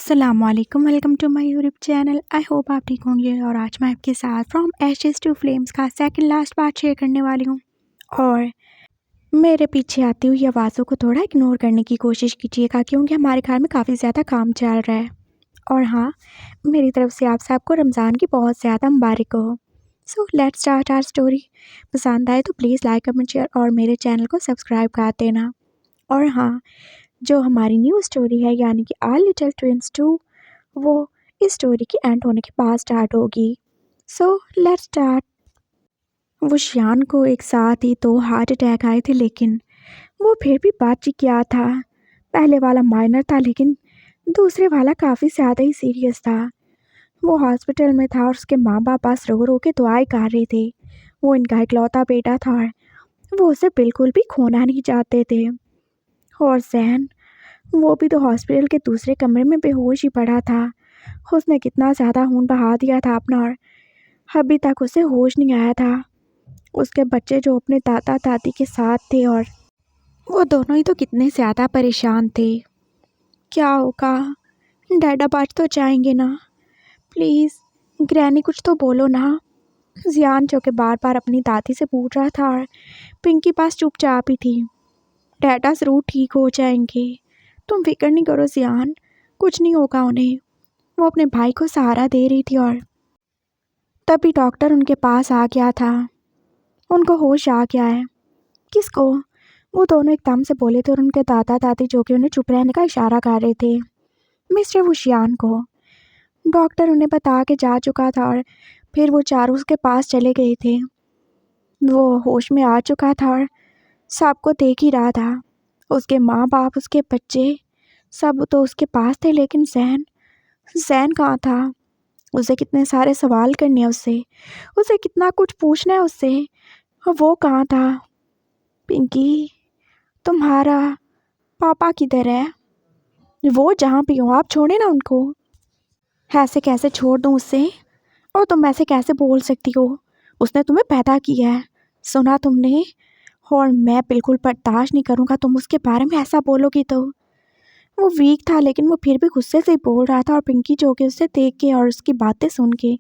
अस्सलाम वालेकुम, welcome to my YouTube channel. I hope आप ठीक होंगे। और आज मैं आपके साथ फ्रॉम एशेस टू फ्लेम्स का सेकंड लास्ट पार्ट शेयर करने वाली हूँ। और मेरे पीछे आती हुई आवाज़ों को थोड़ा इग्नोर करने की कोशिश कीजिएगा, क्योंकि हमारे घर में काफ़ी ज़्यादा काम चल रहा है। और हाँ, मेरी तरफ से आप सबको रमज़ान की बहुत ज़्यादा मुबारक हो। So let's start our story. पसंद आए तो प्लीज़ लाइक कमेंट शेयर और मेरे चैनल को सब्सक्राइब कर देना। और हाँ, जो हमारी न्यू स्टोरी है यानी कि आर लिटिल ट्विंस 2, वो इस स्टोरी के एंड होने के बाद स्टार्ट होगी। सो लेट्स स्टार्ट। वो शियान को एक साथ ही 2 हार्ट अटैक आए थे, लेकिन वो फिर भी बच गया था। पहले वाला माइनर था, लेकिन दूसरे वाला काफ़ी ज़्यादा ही सीरियस था। वो हॉस्पिटल में था और उसके माँ बाप बस रो रो के दुआएं कर रहे थे। वो इनका इकलौता बेटा था और वो उसे बिल्कुल भी खोना नहीं चाहते थे। और जैन, वो भी तो हॉस्पिटल के दूसरे कमरे में बेहोश ही पड़ा था। उसने कितना ज़्यादा खून बहा दिया था अपना, और अभी तक उसे होश नहीं आया था। उसके बच्चे जो अपने दादा दादी के साथ थे, और वो दोनों ही तो कितने ज़्यादा परेशान थे। क्या होगा? डैडा बच तो जाएंगे ना? प्लीज़ ग्रैनी कुछ तो बोलो ना। जियान जो कि बार बार अपनी दादी से पूछ रहा था, और पिंकी पास चुपचाप ही थी। डैडा ज़रूर ठीक हो जाएंगे, तुम फिक्र नहीं करो जियान, कुछ नहीं होगा उन्हें। वो अपने भाई को सहारा दे रही थी, और तभी डॉक्टर उनके पास आ गया था। उनको होश आ गया है। किसको? वो दोनों एकदम से बोले थे, और उनके दादा दादी जो कि उन्हें चुप रहने का इशारा कर रहे थे। मिस्टर वुशियान को डॉक्टर उन्हें बता के जा चुका था, और फिर वो चारों उसके पास चले गए थे। वो होश में आ चुका था और सबको देख ही रहा था। उसके माँ बाप, उसके बच्चे, सब तो उसके पास थे, लेकिन जैन, जैन कहाँ था? उसे कितने सारे सवाल करने हैं, उसे कितना कुछ पूछना है उससे। और वो कहाँ था? पिंकी, तुम्हारा पापा किधर है? वो जहाँ भी हो, आप छोड़े ना उनको। ऐसे कैसे छोड़ दूँ उससे? और तुम ऐसे कैसे बोल सकती हो? उसने तुम्हें पैदा किया है, सुना तुमने? और मैं बिल्कुल बर्दाश्त नहीं करूँगा तुम उसके बारे में ऐसा बोलोगी तो। वो वीक था, लेकिन वो फिर भी गुस्से से बोल रहा था, और पिंकी जो कि उसे देख के और उसकी बातें सुन के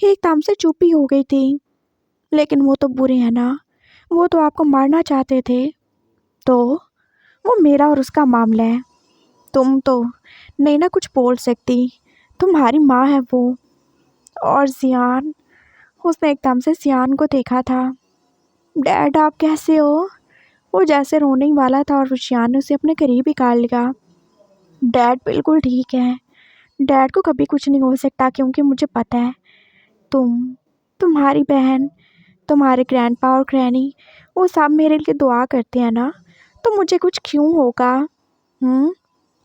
एकदम से चुप ही हो गई थी। लेकिन वो तो बुरे हैं ना, वो तो आपको मारना चाहते थे। तो वो मेरा और उसका मामला है, तुम तो नहीं ना कुछ बोल सकती, तुम्हारी माँ है वो। और जियान, उसने एकदम से जियान को देखा था। डैड आप कैसे हो? वो जैसे रोने ही वाला था, और जियान ने उसे अपने करीब ही कर लिया। डैड बिल्कुल ठीक है, डैड को कभी कुछ नहीं हो सकता, क्योंकि मुझे पता है तुम्हारी बहन, तुम्हारे ग्रैंडपा और ग्रैनी, वो सब मेरे लिए दुआ करते हैं ना, तो मुझे कुछ क्यों होगा?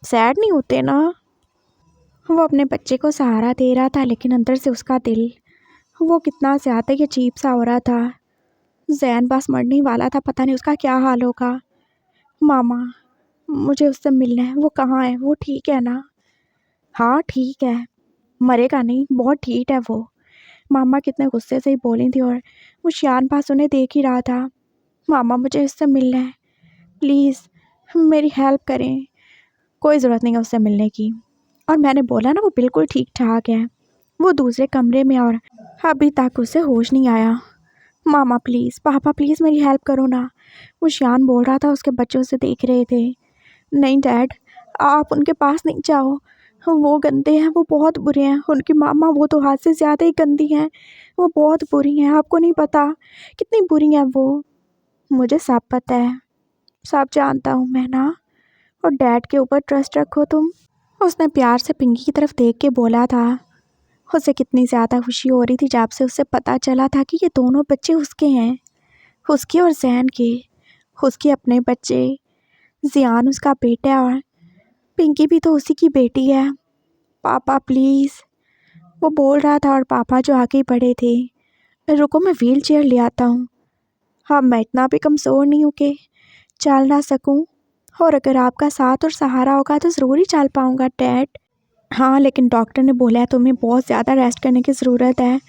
सैड नहीं होते ना? वो अपने बच्चे को सहारा दे रहा था, लेकिन अंदर से उसका दिल, वो कितना ज़्यादा ही अजीब सा हो रहा था। जैन बस मरने ही वाला था, पता नहीं उसका क्या हाल होगा। मामा, मुझे उससे मिलना है। वो कहाँ है? वो ठीक है ना? हाँ ठीक है, मरेगा नहीं, बहुत ठीक है वो। मामा कितने गुस्से से ही बोली थी, और वो शियान पास उन्हें देख ही रहा था। मामा मुझे उससे मिलना है, प्लीज़ मेरी हेल्प करें। कोई ज़रूरत नहीं है उससे मिलने की, और मैंने बोला ना वो बिल्कुल ठीक ठाक है। वो दूसरे कमरे में, और अभी तक उसे होश नहीं आया। मामा प्लीज़, पापा प्लीज़ मेरी हेल्प करो ना। वो शियान बोल रहा था, उसके बच्चे उसे देख रहे थे। नहीं डैड, आप उनके पास नहीं जाओ, वो गंदे हैं, वो बहुत बुरे हैं। उनकी मामा वो तो हाथ से ज़्यादा ही गंदी हैं, वो बहुत बुरी हैं, आपको नहीं पता कितनी बुरी हैं वो। मुझे सब पता है, सब जानता हूँ मैं ना। और डैड के ऊपर ट्रस्ट रखो तुम। उसने प्यार से पिंकी की तरफ देख के बोला था। उसे कितनी ज़्यादा खुशी हो रही थी जब से उसे पता चला था कि ये दोनों बच्चे उसके हैं, उसके और जैन के। उसके अपने बच्चे, जियान उसका बेटा है, और पिंकी भी तो उसी की बेटी है। पापा प्लीज़, वो बोल रहा था, और पापा जो आगे बढ़े थे। रुको मैं व्हील चेयर ले आता हूँ। हाँ, मैं इतना भी कमज़ोर नहीं हूँ कि चल ना सकूँ, और अगर आपका साथ और सहारा होगा तो ज़रूर ही चल पाऊँगा डैड। हाँ, लेकिन डॉक्टर ने बोला है तुम्हें बहुत ज़्यादा रेस्ट करने की ज़रूरत है।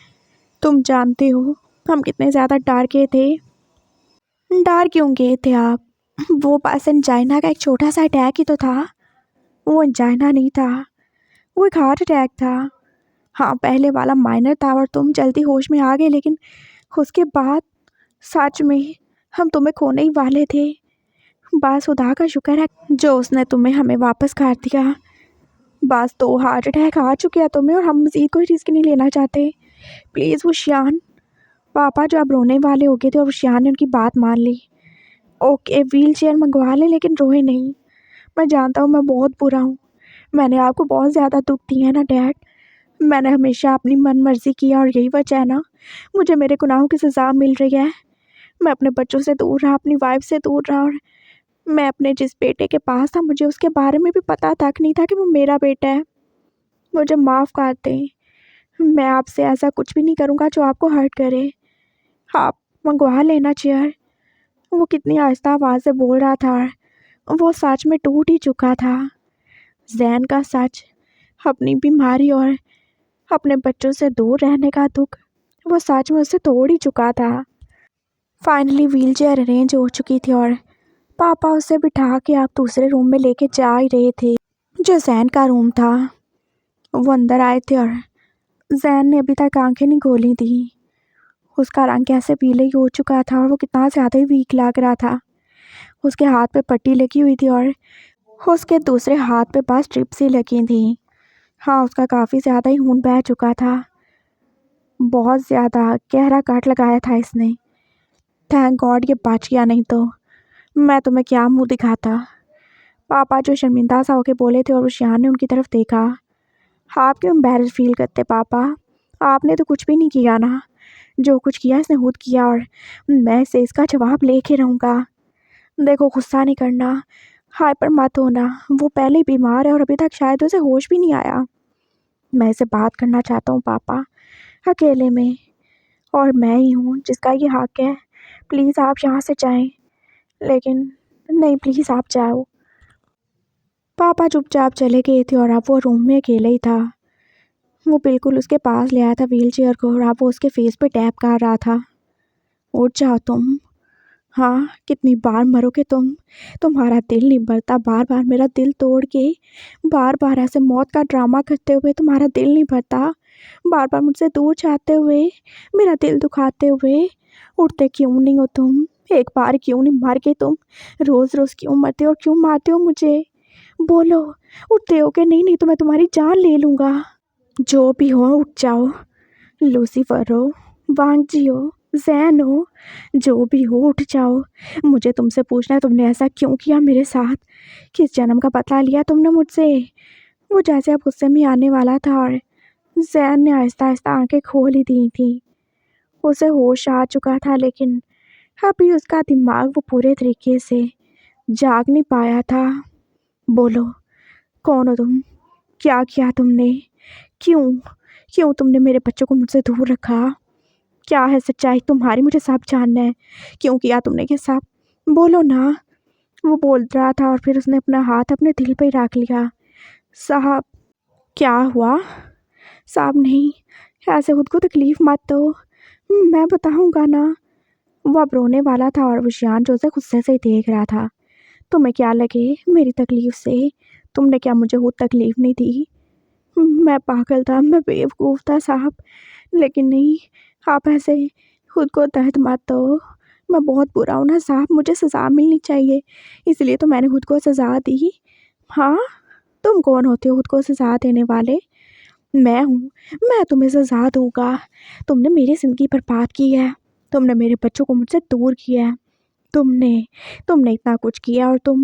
तुम जानते हो हम कितने ज़्यादा डर गए थे। डर क्यों गए थे आप? वो बस एंजाइना का एक छोटा सा अटैक ही तो था, वो एंजाइना नहीं था। वो एक हार्ट अटैक था। हाँ, पहले वाला माइनर था और तुम जल्दी होश में आ गए, लेकिन उसके बाद सच में हम तुम्हें खोने ही वाले थे। बस खुदा का शुक्र है जो उसने तुम्हें हमें वापस कर दिया। बस 2 हार्ट अटैक आ चुके हैं तुम्हें और हम मज़ीद कोई रिस्क नहीं लेना चाहते। प्लीज़ वुशियान। पापा जो अब रोने वाले हो गए थे और वुशियान ने उनकी बात मान ली। ओके, व्हील चेयर मंगवा ले, लेकिन रोए नहीं। मैं जानता हूँ मैं बहुत बुरा हूँ। मैंने आपको बहुत ज़्यादा दुख दिया है ना डैड। मैंने हमेशा अपनी मन मर्जी किया और यही वजह है ना मुझे मेरे गुनाहों की सज़ा मिल रही है। मैं अपने बच्चों से दूर रहा, अपनी वाइफ से दूर रहा, और मैं अपने जिस बेटे के पास था मुझे उसके बारे में भी पता तक नहीं था कि वो मेरा बेटा है। मुझे माफ़ कर दें। मैं आपसे ऐसा कुछ भी नहीं करूँगा जो आपको हर्ट करे। आप मंगवा लेना चेयर। वो कितनी आहिस्ता आवाज़ से बोल रहा था। वो सच में टूट ही चुका था। जैन का सच, अपनी बीमारी और अपने बच्चों से दूर रहने का दुख, वो सच में उसे तोड़ ही चुका था। फाइनली व्हील चेयर अरेंज हो चुकी थी और पापा उसे बिठा के आप दूसरे रूम में लेके जा ही रहे थे, जो जैन का रूम था। वो अंदर आए थे और जैन ने अभी तक आंखें नहीं खोली थी। उसका रंग कैसे पीले ही हो चुका था और वो कितना ज़्यादा ही वीक लग रहा था। उसके हाथ पे पट्टी लगी हुई थी और उसके दूसरे हाथ पे बस स्ट्रिप्स ही लगी थी। हाँ, उसका काफ़ी ज़्यादा ही खून बह चुका था। बहुत ज़्यादा गहरा कट लगाया था इसने। थैंक गॉड ये बच गया, नहीं तो मैं तुम्हें क्या मुंह दिखाता। पापा जो शर्मिंदा सा होके बोले थे और वुशियान ने उनकी तरफ देखा। आप क्यों एम्बैरेस फील करते पापा? आपने तो कुछ भी नहीं किया ना। जो कुछ किया इसने खुद किया और मैं इसे इसका जवाब लेके रहूँगा। देखो, गुस्सा नहीं करना, हाइपर मत होना। वो पहले ही बीमार है और अभी तक शायद उसे होश भी नहीं आया। मैं इसे बात करना चाहता हूँ पापा, अकेले में, और मैं ही हूँ जिसका ये हक है। प्लीज़ आप यहाँ से जाएं। लेकिन नहीं, प्लीज़ आप जाओ। पापा चुपचाप चले गए थे और अब वो रूम में अकेले ही था। वो बिल्कुल उसके पास ले आया था व्हील चेयर को और अब वो उसके फेस पे टैप कर रहा था। उठ जाओ तुम। हाँ, कितनी बार मरोगे तुम? तुम्हारा दिल नहीं भरता। बार बार मेरा दिल तोड़ के, बार बार ऐसे मौत का ड्रामा करते हुए तुम्हारा दिल नहीं भरता। बार बार मुझसे दूर जाते हुए, मेरा दिल दुखाते हुए उठते क्यों नहीं हो तुम? एक बार क्यों नहीं मर गए तुम? रोज़ रोज़ क्यों मरते हो और क्यों मारते हो मुझे? बोलो, उठते हो कि नहीं? नहीं तो मैं तुम्हारी जान ले लूँगा। जो भी हो, उठ जाओ। लूसीफर हो, वांगजी हो, जैन हो, जो भी हो, उठ जाओ। मुझे तुमसे पूछना है, तुमने ऐसा क्यों किया मेरे साथ? किस जन्म का बदला लिया तुमने मुझसे? वो जैसे अब गुस्से में आने वाला था और जैन ने आहिस्ता आहिस्ता आंखें खोल ही दी थी। उसे होश आ चुका था, लेकिन अभी उसका दिमाग वो पूरे तरीके से जाग नहीं पाया था। बोलो, कौन हो तुम? क्या किया तुमने? क्यों क्यों तुमने मेरे बच्चों को मुझसे दूर रखा? क्या है सच्चाई तुम्हारी? मुझे सब जानना है। क्यों किया तुमने ये सब? बोलो ना। वो बोल रहा था और फिर उसने अपना हाथ अपने दिल पे ही रख लिया। साहब, क्या हुआ? साहब नहीं, ऐसे खुद को तकलीफ़ मत दो, मैं बताऊंगा ना। वो अब रोने वाला था और वुशियान जो उसे गुस्से से ही देख रहा था। तुम्हें क्या लगे मेरी तकलीफ़ से? तुमने क्या मुझे खुद तकलीफ़ नहीं दी? मैं पागल था, मैं बेवकूफ़ था साहब। लेकिन नहीं, आप ऐसे खुद को दर्द मत दो। मैं बहुत बुरा हूँ ना साहब, मुझे सज़ा मिलनी चाहिए, इसलिए तो मैंने खुद को सज़ा दी। हाँ, तुम कौन होते हो खुद को सज़ा देने वाले? मैं हूँ, मैं तुम्हें सज़ा दूँगा। तुमने मेरी ज़िंदगी बर्बाद की है, तुमने मेरे बच्चों को मुझसे दूर किया है। तुमने तुमने इतना कुछ किया और तुम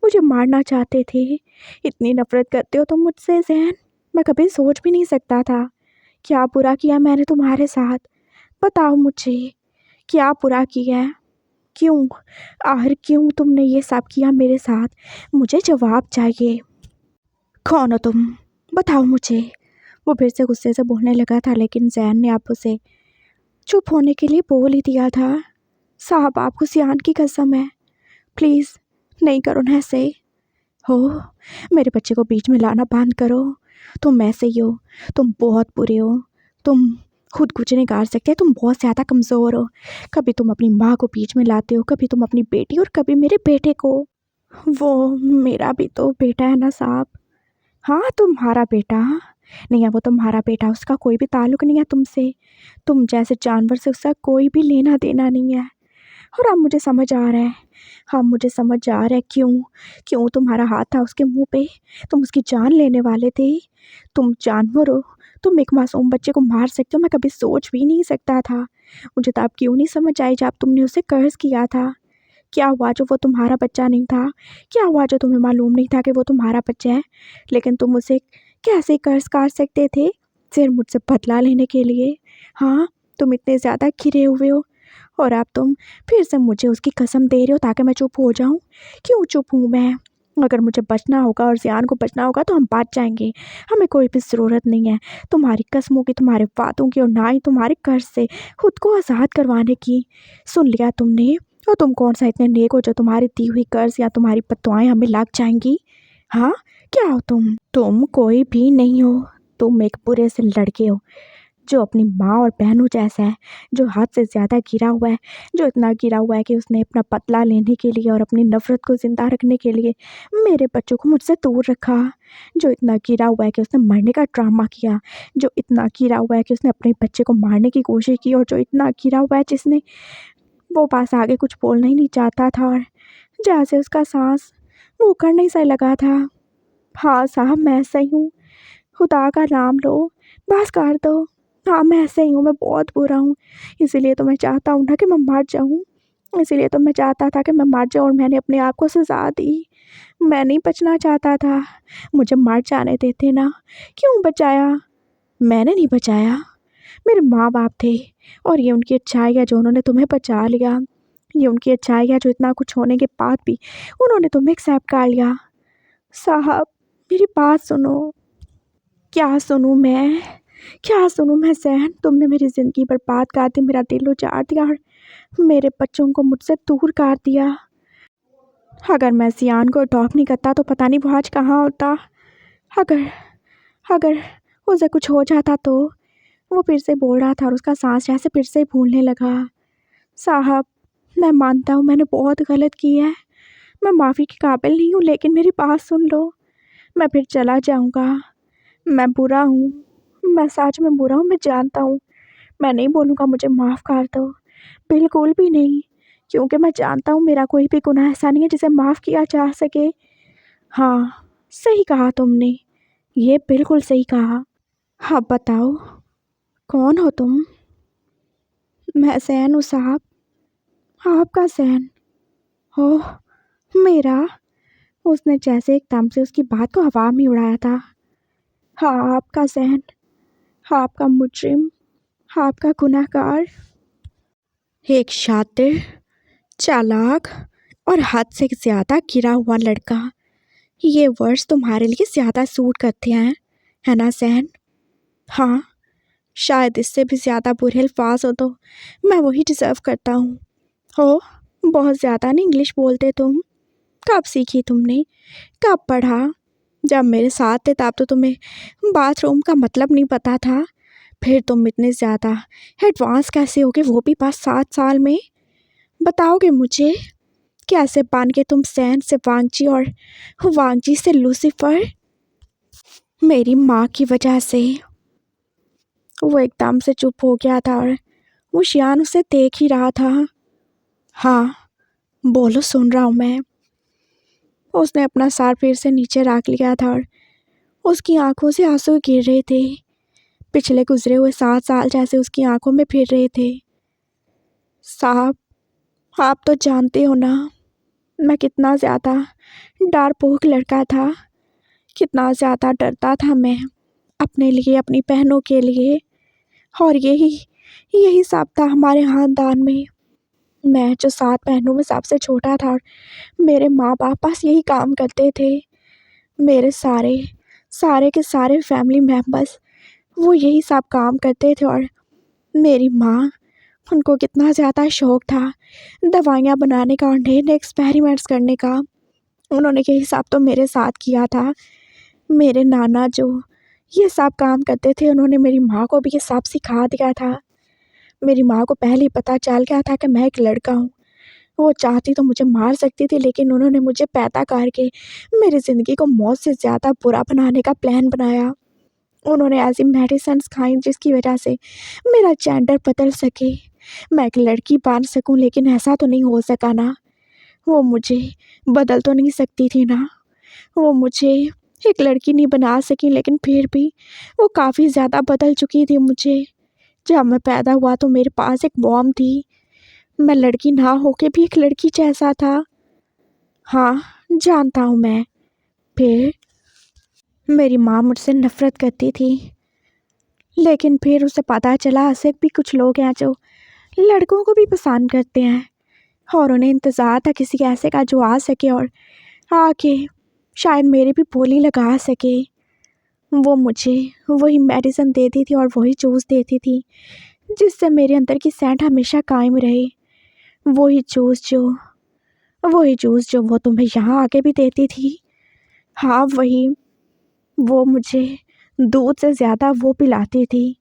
मुझे मारना चाहते थे। इतनी नफ़रत करते हो तुम मुझसे ज़ैन, मैं कभी सोच भी नहीं सकता था। क्या बुरा किया मैंने तुम्हारे साथ? बताओ मुझे, क्या बुरा किया है? क्यों, आखिर क्यों तुमने ये सब किया मेरे साथ? मुझे जवाब चाहिए। कौन हो तुम? बताओ मुझे। वो फिर से गुस्से से बोलने लगा था, लेकिन जैन ने आप उसे चुप होने के लिए बोल ही दिया था। साहब, आपको सियान की कसम है, प्लीज़ नहीं करो ना ऐसे। हो, मेरे बच्चे को बीच में लाना बंद करो। तुम ऐसे ही हो, तुम बहुत बुरे हो। तुम खुद कुछ नहीं कर सकते, तुम बहुत ज़्यादा कमज़ोर हो। कभी तुम अपनी माँ को बीच में लाते हो, कभी तुम अपनी बेटी और कभी मेरे बेटे को। वो मेरा भी तो बेटा है ना साहब, हाँ, तुम्हारा बेटा नहीं है, वो तुम्हारा बेटा, उसका कोई भी ताल्लुक नहीं है तुमसे। तुम जैसे जानवर से उसका कोई भी लेना देना नहीं है। और अब मुझे समझ आ रहा है, हाँ मुझे समझ आ रहा है क्यों तुम्हारा हाथ था उसके मुंह पे। तुम उसकी जान लेने वाले थे। तुम जानवर हो, तुम एक मासूम बच्चे को मार सकते हो, मैं कभी सोच भी नहीं सकता था। मुझे तो अब क्यों नहीं समझ आई जब तुमने उसे कर्ज किया था। क्या हुआ जो वो तुम्हारा बच्चा नहीं था? क्या हुआ जो तुम्हें मालूम नहीं था कि वो तुम्हारा बच्चा है? लेकिन तुम उसे कैसे कर्ज काट सकते थे? सिर्फ मुझसे बदला लेने के लिए। हाँ, तुम इतने ज़्यादा घिरे हुए हो और अब तुम फिर से मुझे उसकी कसम दे रहे हो ताकि मैं चुप हो जाऊं। क्यों चुप हूँ मैं? अगर मुझे बचना होगा और ज़ियान को बचना होगा तो हम बच जाएंगे। हमें कोई भी ज़रूरत नहीं है तुम्हारी कसमों की, तुम्हारे वादों की और ना ही तुम्हारे कर्ज से खुद को आज़ाद करवाने की। सुन लिया तुमने? और तुम कौन सा इतने नेक हो जो तुम्हारी दी हुई कर्ज या तुम्हारी बददुआएं हमें लग जाएंगी? हाँ, क्या हो तुम कोई भी नहीं हो। तुम एक बुरे से लड़के हो जो अपनी माँ और बहनों जैसा है, जो हद से ज़्यादा गिरा हुआ है, जो इतना गिरा हुआ है कि उसने अपना बदला लेने के लिए और अपनी नफ़रत को ज़िंदा रखने के लिए मेरे बच्चों को मुझसे दूर रखा, जो इतना गिरा हुआ है कि उसने मरने का ड्रामा किया, जो इतना गिरा हुआ है कि उसने अपने बच्चे को मारने की कोशिश की, और जो इतना गिरा हुआ है जिसने वो पास आगे कुछ बोलना ही नहीं चाहता था और जैसे उसका सांस वो करने सा लगा था। हाँ साहब, मैं ऐसा ही हूँ। खुदा का नाम लो, बस कर दो। हाँ, मैं ऐसे ही हूँ, मैं बहुत बुरा हूँ। इसीलिए तो मैं चाहता हूँ ना कि मैं मर जाऊँ। इसीलिए तो मैं चाहता था कि मैं मर जाऊँ और मैंने अपने आप को सज़ा दी। मैं नहीं बचना चाहता था। मुझे मर जाने देते ना। क्यों बचाया? मैंने नहीं बचाया, मेरे माँ बाप थे। और ये उनकी अच्छाई है जो उन्होंने तुम्हें बचा लिया। ये उनकी अच्छाई है जो इतना कुछ होने के बाद भी उन्होंने तुम्हें एक्सेप्ट कर लिया। साहब, मेरी बात सुनो। क्या सुनूं मैं? क्या सुनूं मैं ज़ैन? तुमने मेरी ज़िंदगी बर्बाद कर दी, मेरा दिल उजाड़ दिया और मेरे बच्चों को मुझसे दूर कर दिया। अगर मैं ज़ियान को अडॉप्ट नहीं करता तो पता नहीं वो आज कहाँ होता। अगर अगर उसे कुछ हो जाता तो। वो फिर से बोल रहा था और उसका सांस जैसे फिर से फूलने लगा। साहब, मैं मानता हूँ मैंने बहुत गलत की है, मैं माफ़ी के काबिल नहीं हूँ, लेकिन मेरी बात सुन लो। मैं फिर चला जाऊँगा। मैं बुरा हूँ, मैं सच में बुरा हूँ, मैं जानता हूँ। मैं नहीं बोलूँगा मुझे माफ़ कर दो, बिल्कुल भी नहीं, क्योंकि मैं जानता हूँ मेरा कोई भी गुनाह ऐसा नहीं है जिसे माफ़ किया जा सके। हाँ, सही कहा तुमने, ये बिल्कुल सही कहा। हाँ बताओ, कौन हो तुम? मैं ज़ैन हूँ साहब, आपका ज़ैन। ओह, मेरा? उसने जैसे एकदम से उसकी बात को हवा में उड़ाया था। हाँ, आपका ज़ैन, आपका मुजरिम, आपका गुनहगार। एक शातिर, चालाक और हद से ज़्यादा गिरा हुआ लड़का। ये वर्ड्स तुम्हारे लिए ज़्यादा सूट करते हैं, है ना ज़ैन? हाँ, शायद इससे भी ज़्यादा बुरे अल्फाज हो तो मैं वही डिज़र्व करता हूँ। हो, बहुत ज़्यादा नहीं इंग्लिश बोलते तुम। कब सीखी तुमने? कब पढ़ा? जब मेरे साथ थे तब तो तुम्हें बाथरूम का मतलब नहीं पता था। फिर तुम इतने ज़्यादा एडवांस कैसे हो गए, वो भी बस 7 साल में? बताओगे मुझे कैसे बन गए तुम ज़ैन से वांगजी और वांगजी से लूसीफर? मेरी माँ की वजह से। वो एकदम से चुप हो गया था और वो शियान उसे देख ही रहा था। हाँ, बोलो, सुन रहा हूँ मैं। उसने अपना सर फिर से नीचे रख लिया था और उसकी आंखों से आंसू गिर रहे थे। पिछले गुजरे हुए 7 साल जैसे उसकी आंखों में फिर रहे थे। साहब, आप तो जानते हो ना मैं कितना ज़्यादा डरपोक लड़का था, कितना ज़्यादा डरता था मैं अपने लिए, अपनी बहनों के लिए। और यही यही सब था हमारे ख़ानदान में। मैं जो 7 बहनों में सबसे छोटा था और मेरे माँ बाप बस यही काम करते थे। मेरे सारे सारे के सारे फैमिली मेम्बर्स वो यही सब काम करते थे। और मेरी माँ, उनको कितना ज़्यादा शौक़ था दवाइयाँ बनाने का और नए नए एक्सपेरिमेंट्स करने का। उन्होंने यही सब तो मेरे साथ किया था। मेरे नाना जो ये सब काम करते थे, उन्होंने मेरी माँ को भी ये सब सिखा दिया था। मेरी माँ को पहले ही पता चल गया था कि मैं एक लड़का हूँ। وہ چاہتی تو مجھے مار سکتی تھی، لیکن انہوں نے مجھے پیدا کر کے میری زندگی کو موت سے زیادہ برا بنانے کا پلان بنایا۔ انہوں نے ایسی میڈیسنس کھائیں جس کی وجہ سے میرا جینڈر بدل سکے، میں ایک لڑکی بن سکوں، لیکن ایسا تو نہیں ہو سکا نا۔ وہ مجھے بدل تو نہیں سکتی تھی نا، وہ مجھے ایک لڑکی نہیں بنا سکی، لیکن پھر بھی وہ کافی زیادہ بدل چکی تھی مجھے۔ جب میں پیدا ہوا تو میرے پاس ایک وارم تھی، میں لڑکی نہ ہو کے بھی ایک لڑکی جیسا تھا۔ ہاں جانتا ہوں میں۔ پھر میری ماں مجھ سے نفرت کرتی تھی، لیکن پھر اسے پتہ چلا ایسے بھی کچھ لوگ ہیں جو لڑکوں کو بھی پسند کرتے ہیں، اور انہیں انتظار تھا کسی ایسے کا جو آ سکے اور آ کے شاید میری بھی بولی لگا سکے۔ وہ مجھے وہی میڈیسن دیتی تھی اور وہی جوس دیتی تھی جس سے میرے اندر کی سینٹ ہمیشہ قائم رہے۔ وہی جوس جو وہ تمہیں یہاں آ کے بھی دیتی تھی۔ ہاں وہی، وہ مجھے دودھ سے زیادہ وہ پلاتی تھی۔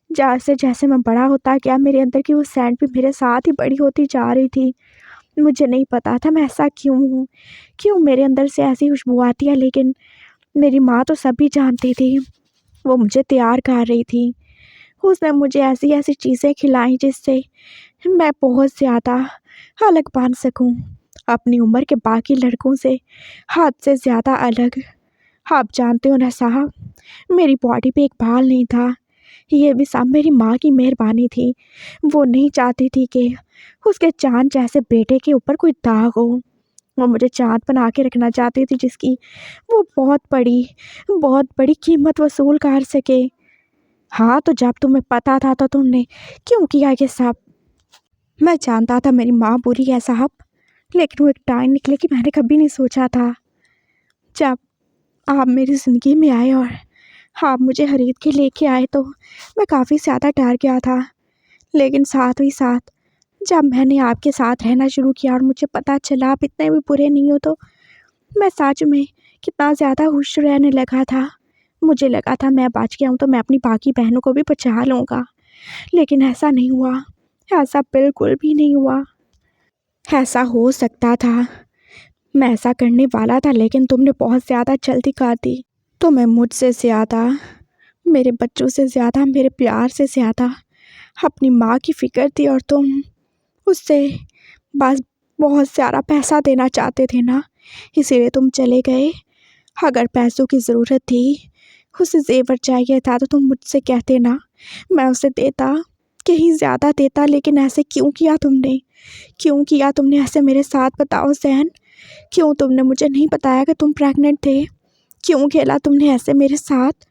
جیسے میں بڑا ہوتا گیا میرے اندر کی وہ سینٹ بھی میرے ساتھ ہی بڑی ہوتی جا رہی تھی۔ مجھے نہیں پتا تھا میں ایسا کیوں ہوں، کیوں میرے اندر سے ایسی خوشبو آتی ہے، لیکن میری ماں تو سب بھی جانتی تھی۔ وہ مجھے تیار کر رہی تھی، اس نے مجھے ایسی چیزیں کھلائیں جس سے میں بہت زیادہ الگ بن سکوں، اپنی عمر کے باقی لڑکوں سے حد سے زیادہ الگ۔ آپ جانتے ہو نا صاحب، میری باڈی پہ ایک بال نہیں تھا، یہ بھی سب میری ماں کی مہربانی تھی۔ وہ نہیں چاہتی تھی کہ اس کے چاند جیسے بیٹے کے اوپر کوئی داغ ہو، وہ مجھے چاند بنا کے رکھنا چاہتی تھی جس کی وہ بہت بڑی قیمت وصول کر سکے۔ ہاں تو جب تمہیں پتا تھا تو تم نے کیوں کیا یہ سب؟ میں جانتا تھا میری ماں بری ہے صاحب، لیکن وہ ایک ٹائم نکلے کہ میں نے کبھی نہیں سوچا تھا۔ جب آپ میری زندگی میں آئے اور آپ مجھے خرید کے لے کے آئے تو میں کافی زیادہ ڈر گیا تھا، لیکن ساتھ ہی ساتھ جب میں نے آپ کے ساتھ رہنا شروع کیا اور مجھے پتہ چلا آپ اتنے بھی برے نہیں ہو، تو میں سچ میں کتنا زیادہ خوش رہنے لگا تھا۔ مجھے لگا تھا میں بچ گیا ہوں تو میں اپنی باقی بہنوں کو بھی بچا لوں گا، لیکن ایسا نہیں ہوا، ایسا بالکل بھی نہیں ہوا۔ ایسا ہو سکتا تھا، میں ایسا کرنے والا تھا، لیکن تم نے بہت زیادہ جلدی کر دی۔ تمہیں مجھ سے زیادہ، میرے بچوں سے زیادہ، میرے پیار سے زیادہ اپنی ماں کی فکر تھی، اور تم اس سے بس بہت سارا پیسہ دینا چاہتے تھے نا، اسی لیے تم چلے گئے۔ اگر پیسوں کی ضرورت تھی، اسے زیور چاہیے تھا، تو تم مجھ سے کہتے نا، میں اسے دیتا، کہیں زیادہ دیتا، لیکن ایسے کیوں کیا تم نے؟ کیوں کیا تم نے ایسے میرے ساتھ؟ بتاؤ زین، کیوں تم نے مجھے نہیں بتایا کہ تم پریگننٹ تھے؟ کیوں کھیلا تم نے ایسے میرے ساتھ؟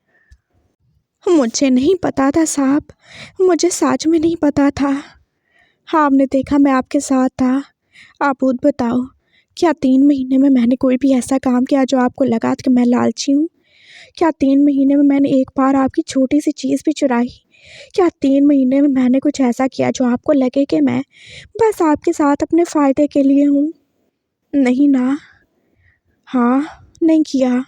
مجھے نہیں پتا تھا صاحب، مجھے سچ میں نہیں پتا تھا۔ آپ نے دیکھا میں آپ کے ساتھ تھا۔ آپ خود بتاؤ، کیا 3 مہینے میں نے کوئی بھی ایسا کام کیا جو آپ کو لگا کہ میں لالچی ہوں؟ کیا 3 مہینے میں نے ایک بار آپ کی چھوٹی سی چیز بھی چرائی؟ کیا 3 مہینے میں نے کچھ ایسا کیا جو آپ کو لگے کہ میں بس آپ کے ساتھ اپنے فائدے کے لیے ہوں؟ نہیں نا۔ ہاں نہیں کیا،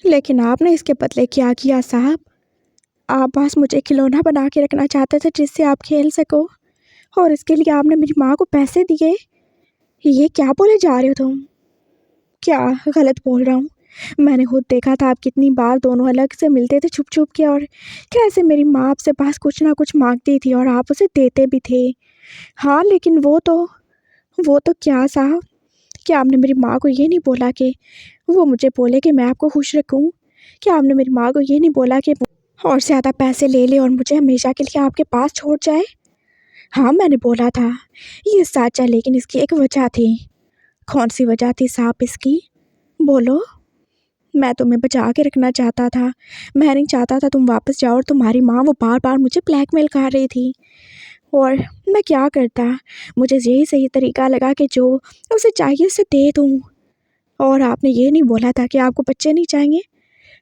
لیکن آپ نے اس کے بدلے کیا کیا صاحب؟ آپ بس مجھے کھلونا بنا کے رکھنا چاہتے تھے جس سے آپ کھیل سکو، اور اس کے لیے آپ نے میری ماں کو پیسے دیے۔ یہ کیا بولے جا رہے ہو تم؟ کیا غلط بول رہا ہوں؟ میں نے خود دیکھا تھا آپ کتنی بار دونوں الگ سے ملتے تھے چھپ چھپ کے، اور کیسے میری ماں آپ سے پاس کچھ نہ کچھ مانگتی تھی اور آپ اسے دیتے بھی تھے۔ ہاں لیکن وہ تو کیا صاحب، کیا آپ نے میری ماں کو یہ نہیں بولا کہ وہ مجھے بولے کہ میں آپ کو خوش رکھوں؟ کیا آپ نے میری ماں کو یہ نہیں بولا کہ اور زیادہ پیسے لے لے اور مجھے ہمیشہ کے لیے آپ کے پاس چھوڑ جائے؟ ہاں میں نے بولا تھا، یہ سچ ہے، لیکن اس کی ایک وجہ تھی۔ کون سی وجہ تھی صاحب اس کی؟ بولو۔ میں تمہیں بچا کے رکھنا چاہتا تھا، میں نہیں چاہتا تھا تم واپس جاؤ، اور تمہاری ماں وہ بار بار مجھے بلیک میل کر رہی تھی، اور میں کیا کرتا؟ مجھے یہی صحیح طریقہ لگا کہ جو اسے چاہیے اسے دے دوں۔ اور آپ نے یہ نہیں بولا تھا کہ آپ کو بچے نہیں چاہیے؟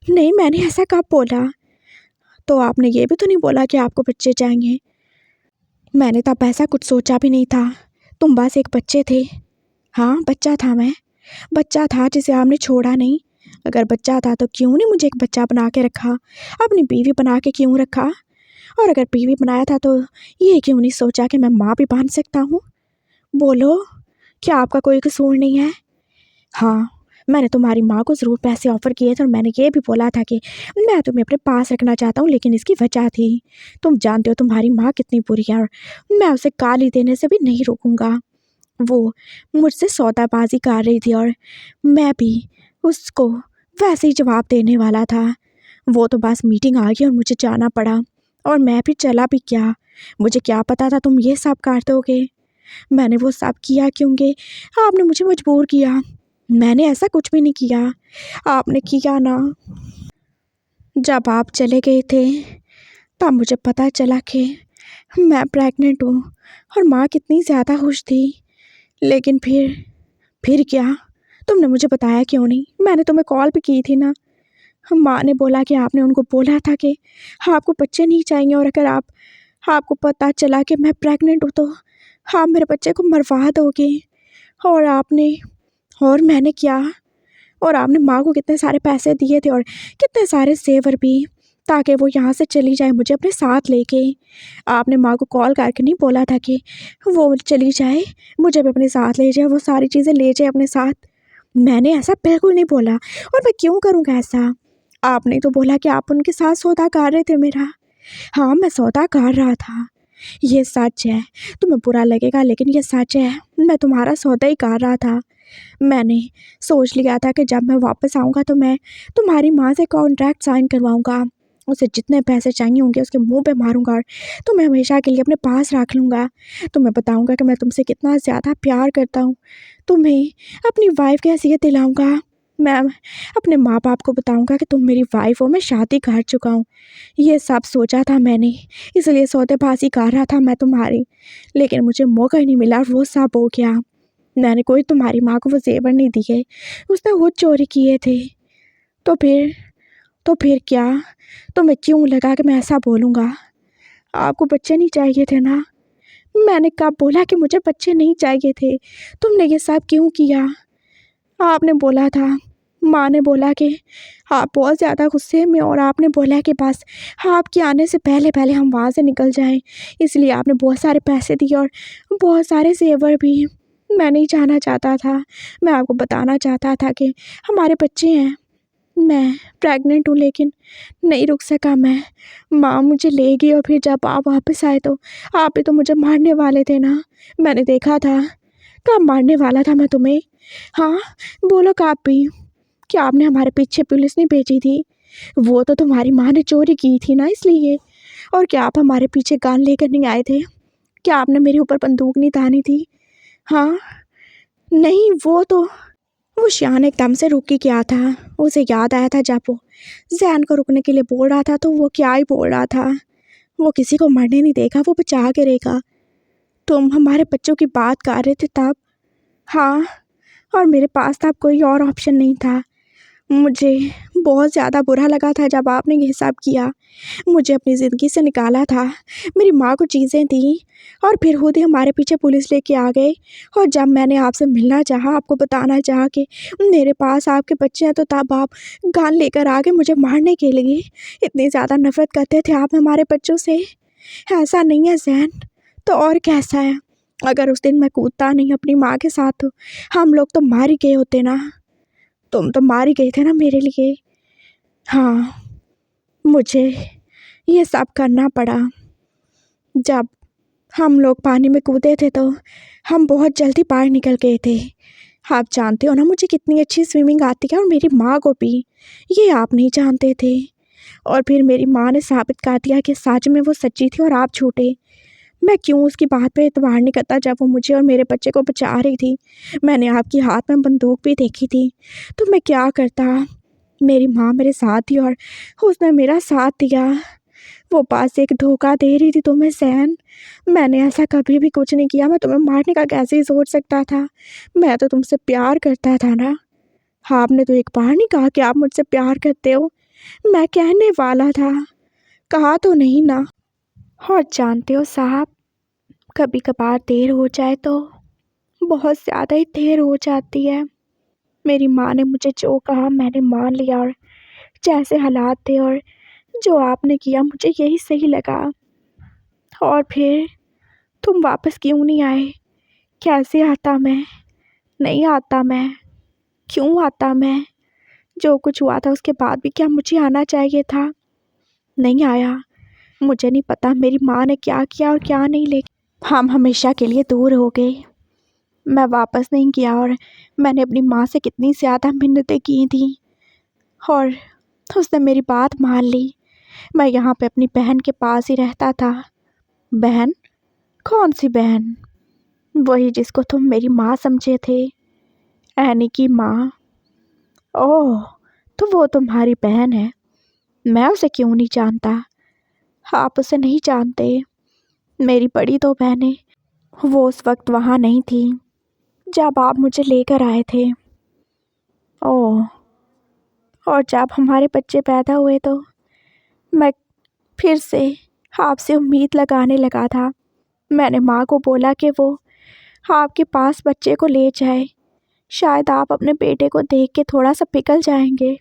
نہیں میں نے ایسا کب بولا؟ تو آپ نے یہ بھی تو نہیں بولا کہ آپ کو بچے چاہیے؟ میں نے تب ایسا کچھ سوچا بھی نہیں تھا، تم بس ایک بچے تھے۔ ہاں بچہ تھا، میں بچہ تھا جسے آپ نے چھوڑا نہیں۔ اگر بچہ تھا تو کیوں نہیں مجھے ایک بچہ بنا کے رکھا، اپنی بیوی بنا کے کیوں رکھا؟ اور اگر بیوی بنایا تھا تو یہ کیوں نہیں سوچا کہ میں ماں بھی بن سکتا ہوں؟ بولو، کیا آپ کا کوئی قصور نہیں ہے؟ ہاں، میں نے تمہاری ماں کو ضرور پیسے آفر کیے تھے اور میں نے یہ بھی بولا تھا کہ میں تمہیں اپنے پاس رکھنا چاہتا ہوں، لیکن اس کی وجہ تھی، تم جانتے ہو تمہاری ماں کتنی بری ہے، اور میں اسے گالی دینے سے بھی نہیں روکوں گا۔ وہ مجھ سے سودا بازی کر رہی تھی اور میں بھی اس کو ویسے ہی جواب دینے والا تھا۔ وہ تو بس میٹنگ آ گئی اور مجھے جانا پڑا، اور میں بھی چلا بھی کیا۔ مجھے کیا پتا تھا تم یہ سب کر دو گے۔ میں نے وہ سب کیا کیونکہ آپ نے مجھے مجبور کیا۔ میں نے ایسا کچھ بھی نہیں کیا، آپ نے کیا نا۔ جب آپ چلے گئے تھے تب مجھے پتہ چلا کہ میں پریگننٹ ہوں، اور ماں کتنی زیادہ خوش تھی، لیکن پھر کیا؟ تم نے مجھے بتایا کیوں نہیں؟ میں نے تمہیں کال بھی کی تھی نا۔ ماں نے بولا کہ آپ نے ان کو بولا تھا کہ آپ کو بچے نہیں چاہیے، اور اگر آپ کو پتہ چلا کہ میں پریگننٹ ہوں تو آپ میرے بچے کو مروا دو گے۔ اور میں نے کیا؟ اور آپ نے ماں کو کتنے سارے پیسے دیے تھے اور کتنے سارے زیور بھی، تاکہ وہ یہاں سے چلی جائے مجھے اپنے ساتھ لے کے۔ آپ نے ماں کو کال کر کے نہیں بولا تھا کہ وہ چلی جائے، مجھے بھی اپنے ساتھ لے جائے، وہ ساری چیزیں لے جائے اپنے ساتھ؟ میں نے ایسا بالکل نہیں بولا، اور میں کیوں کروں گا ایسا؟ آپ نے تو بولا کہ آپ ان کے ساتھ سودا کر رہے تھے میرا۔ ہاں، میں سودا کر رہا تھا، یہ سچ ہے۔ تمہیں برا لگے گا لیکن یہ سچ ہے، میں تمہارا سودا ہی کر رہا تھا۔ میں نے سوچ لیا تھا کہ جب میں واپس آؤں گا تو میں تمہاری ماں سے کانٹریکٹ سائن کرواؤں گا، اسے جتنے پیسے چاہیے ہوں گے اس کے منہ پہ ماروں گا، اور تمہیں ہمیشہ کے لیے اپنے پاس رکھ لوں گا۔ تمہیں بتاؤں گا کہ میں تم سے کتنا زیادہ پیار کرتا ہوں، تمہیں اپنی وائف کی حیثیت دلاؤں گا۔ میں اپنے ماں باپ کو بتاؤں گا کہ تم میری وائف ہو، میں شادی کر چکا ہوں۔ یہ سب سوچا تھا میں نے، اس لیے سودے بازی کر رہا تھا میں تمہاری، لیکن مجھے موقع ہی نہیں ملا اور وہ سب ہو گیا۔ میں نے کوئی تمہاری ماں کو وہ زیور نہیں دیے، اس نے خود چوری کیے تھے۔ تو پھر کیا؟ تمہیں کیوں لگا کہ میں ایسا بولوں گا؟ آپ کو بچے نہیں چاہیے تھے نا؟ میں نے کب بولا کہ مجھے بچے نہیں چاہیے تھے؟ تم نے یہ سب کیوں کیا؟ آپ نے بولا تھا، ماں نے بولا کہ آپ بہت زیادہ غصے میں، اور آپ نے بولا کہ بس آپ کے آنے سے پہلے ہم وہاں سے نکل جائیں، اس لیے آپ نے بہت سارے پیسے دیے اور بہت سارے زیور بھی۔ میں نہیں جانا چاہتا تھا، میں آپ کو بتانا چاہتا تھا کہ ہمارے بچے ہیں، میں پریگننٹ ہوں، لیکن نہیں رک سکا میں۔ ماں مجھے لے گئی، اور پھر جب آپ واپس آئے تو آپ بھی تو مجھے مارنے والے تھے نا۔ میں نے دیکھا تھا کب مارنے والا تھا میں تمہیں۔ ہاں، بولو کب بھی؟ کیا آپ نے ہمارے پیچھے پولیس نہیں بھیجی تھی؟ وہ تو تمہاری ماں نے چوری کی تھی نا، اس لیے۔ اور کیا آپ ہمارے پیچھے گان لے کر نہیں آئے تھے؟ کیا آپ نے میرے اوپر بندوق نہیں تانی تھی؟ ہاں نہیں، وہ شیان ایک دم سے رک گیا تھا، اسے یاد آیا تھا جب وہ زین کو رکنے کے لیے بول رہا تھا تو وہ کیا ہی بول رہا تھا، وہ کسی کو مرنے نہیں دے گا، وہ بچا کے رہے گا۔ تم ہمارے بچوں کی بات کر رہے تھے تب؟ ہاں، اور میرے پاس تب کوئی اور آپشن نہیں تھا۔ مجھے بہت زیادہ برا لگا تھا جب آپ نے یہ سب کیا، مجھے اپنی زندگی سے نکالا تھا، میری ماں کو چیزیں دیں، اور پھر خود ہی ہمارے پیچھے پولیس لے کے آ گئے۔ اور جب میں نے آپ سے ملنا چاہا، آپ کو بتانا چاہا کہ میرے پاس آپ کے بچے ہیں، تو تب آپ گان لے کر آ گئے مجھے مارنے کے لیے۔ اتنی زیادہ نفرت کرتے تھے آپ ہمارے بچوں سے۔ ایسا نہیں ہے زین، تو اور کیسا ہے؟ اگر اس دن میں کودتا نہیں اپنی ماں کے ساتھ تو ہم لوگ تو مار ہی گئے ہوتے نا، تم تو مار ہی گئے تھے نا میرے لیے۔ ہاں، مجھے یہ سب کرنا پڑا۔ جب ہم لوگ پانی میں کودے تھے تو ہم بہت جلدی باہر نکل گئے تھے۔ آپ جانتے ہو نا مجھے کتنی اچھی سوئمنگ آتی ہے، اور میری ماں کو بھی، یہ آپ نہیں جانتے تھے۔ اور پھر میری ماں نے ثابت کر دیا کہ سچ میں وہ سچی تھی اور آپ جھوٹے۔ میں کیوں اس کی بات پہ اعتبار نہیں کرتا جب وہ مجھے اور میرے بچے کو بچا رہی تھی؟ میں نے آپ کی ہاتھ میں بندوق بھی دیکھی تھی، تو میں کیا کرتا؟ میری ماں میرے ساتھ تھی اور اس نے میرا ساتھ دیا۔ وہ بس ایک دھوکہ دے رہی تھی تمہیں زین، میں نے ایسا کبھی بھی کچھ نہیں کیا۔ میں تمہیں مارنے کا کیسے ہی سوچ سکتا تھا؟ میں تو تم سے پیار کرتا تھا نا۔ آپ نے تو ایک بار نہیں کہا کہ آپ مجھ سے پیار کرتے ہو؟ میں کہنے والا تھا، کہا تو نہیں نا۔ اور جانتے ہو صاحب، کبھی کبھار دیر ہو جائے تو بہت زیادہ ہی دیر ہو جاتی ہے۔ میری ماں نے مجھے جو کہا میں نے مان لیا، اور جیسے حالات تھے اور جو آپ نے کیا مجھے یہی صحیح لگا۔ اور پھر تم واپس کیوں نہیں آئے؟ کیسے آتا میں؟ نہیں آتا میں، کیوں آتا میں؟ جو کچھ ہوا تھا اس کے بعد بھی کیا مجھے آنا چاہیے تھا؟ نہیں آیا۔ مجھے نہیں پتا میری ماں نے کیا کیا اور کیا نہیں، لیکن ہم ہمیشہ کے لیے دور ہو گئے۔ میں واپس نہیں گیا اور میں نے اپنی ماں سے کتنی زیادہ منتیں کی تھیں اور اس نے میری بات مان لی۔ میں یہاں پہ اپنی بہن کے پاس ہی رہتا تھا۔ بہن؟ کون سی بہن؟ وہی جس کو تم میری ماں سمجھے تھے، اینی کی ماں۔ اوہ، تو وہ تمہاری بہن ہے۔ میں اسے کیوں نہیں جانتا؟ آپ اسے نہیں جانتے؟ میری بڑی دو بہنیں، وہ اس وقت وہاں نہیں تھیں جب آپ مجھے لے کر آئے تھے۔ اوہ، اور جب ہمارے بچے پیدا ہوئے تو میں پھر سے آپ سے امید لگانے لگا تھا۔ میں نے ماں کو بولا کہ وہ آپ کے پاس بچے کو لے جائے، شاید آپ اپنے بیٹے کو دیکھ کے تھوڑا سا پگھل جائیں گے۔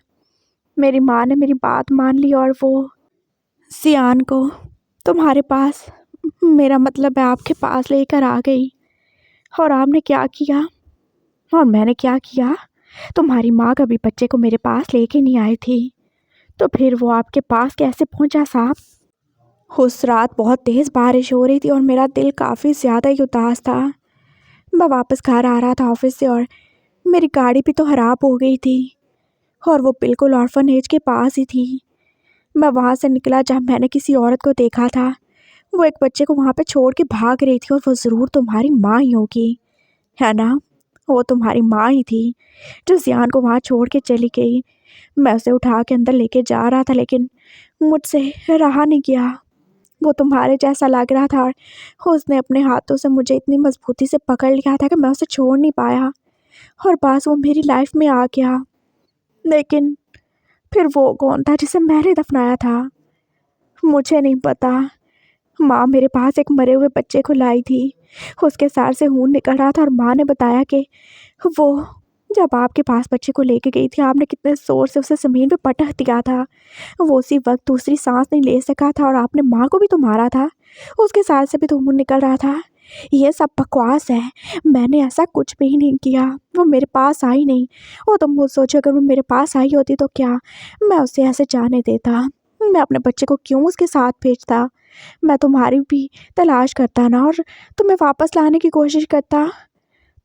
میری ماں نے میری بات مان لی اور وہ سیان کو تمہارے پاس، میرا مطلب ہے آپ کے پاس، لے کر آ گئی۔ اور آپ نے کیا کیا؟ اور میں نے کیا کیا؟ تمہاری ماں کبھی بچے کو میرے پاس لے کے نہیں آئی تھی، تو پھر وہ آپ کے پاس کیسے پہنچا صاحب؟ اس رات بہت تیز بارش ہو رہی تھی اور میرا دل کافی زیادہ ہی اداس تھا۔ میں واپس گھر آ رہا تھا آفس سے اور میری گاڑی بھی تو خراب ہو گئی تھی اور وہ بالکل آرفنیج کے پاس ہی تھی۔ میں وہاں سے نکلا جب میں نے کسی عورت کو دیکھا تھا، وہ ایک بچے کو وہاں پہ چھوڑ کے بھاگ رہی تھی، اور وہ ضرور تمہاری ماں ہی ہوگی، ہے نا؟ وہ تمہاری ماں ہی تھی جو زیان کو وہاں چھوڑ کے چلی گئی۔ میں اسے اٹھا کے اندر لے کے جا رہا تھا لیکن مجھ سے رہا نہیں گیا۔ وہ تمہارے جیسا لگ رہا تھا اور اس نے اپنے ہاتھوں سے مجھے اتنی مضبوطی سے پکڑ لیا تھا کہ میں اسے چھوڑ نہیں پایا، اور بس وہ میری لائف میں آ گیا۔ لیکن پھر وہ کون تھا جسے میں نے دفنایا تھا؟ مجھے نہیں پتا۔ ماں میرے پاس ایک مرے ہوئے بچے کو لائی تھی، اس کے سر سے خون نکل رہا تھا، اور ماں نے بتایا کہ وہ جب آپ کے پاس بچے کو لے کے گئی تھی آپ نے کتنے زور سے اسے زمین پہ پٹک دیا تھا، وہ اسی وقت دوسری سانس نہیں لے سکا تھا، اور آپ نے ماں کو بھی تو مارا تھا، اس کے سر سے بھی تو خون نکل رہا تھا۔ یہ سب بکواس ہے، میں نے ایسا کچھ بھی نہیں کیا، وہ میرے پاس آئی نہیں۔ اور تم وہ سوچو اگر وہ میرے پاس آئی ہوتی تو کیا میں اسے ایسے جانے دیتا؟ میں اپنے بچے کو کیوں اس کے ساتھ بھیجتا؟ میں تمہاری بھی تلاش کرتا نا، اور تمہیں واپس لانے کی کوشش کرتا۔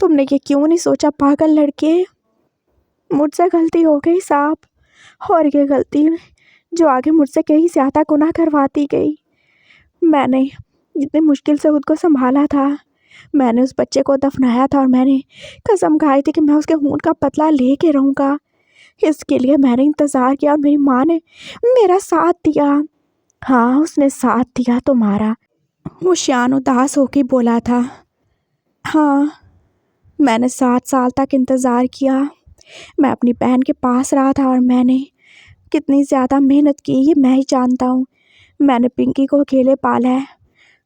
تم نے یہ کیوں نہیں سوچا پاگل لڑکے؟ مجھ سے غلطی ہو گئی صاحب، اور یہ غلطی جو آگے مجھ سے کہیں زیادہ گناہ کرواتی گئی۔ میں نے جتنی مشکل سے خود کو سنبھالا تھا، میں نے اس بچے کو دفنایا تھا، اور میں نے قسم کھائی تھی کہ میں اس کے خون کا بدلہ لے کے رہوں گا۔ اس کے لیے میں نے انتظار کیا اور میری ماں نے میرا ساتھ دیا۔ ہاں، اس نے ساتھ دیا تمہارا۔ وہ شیان اداس ہو کے بولا تھا۔ ہاں، میں نے 7 سال تک انتظار کیا، میں اپنی بہن کے پاس رہا تھا، اور میں نے کتنی زیادہ محنت کی یہ میں ہی جانتا ہوں۔ میں نے پنکی کو اکیلے پالا ہے،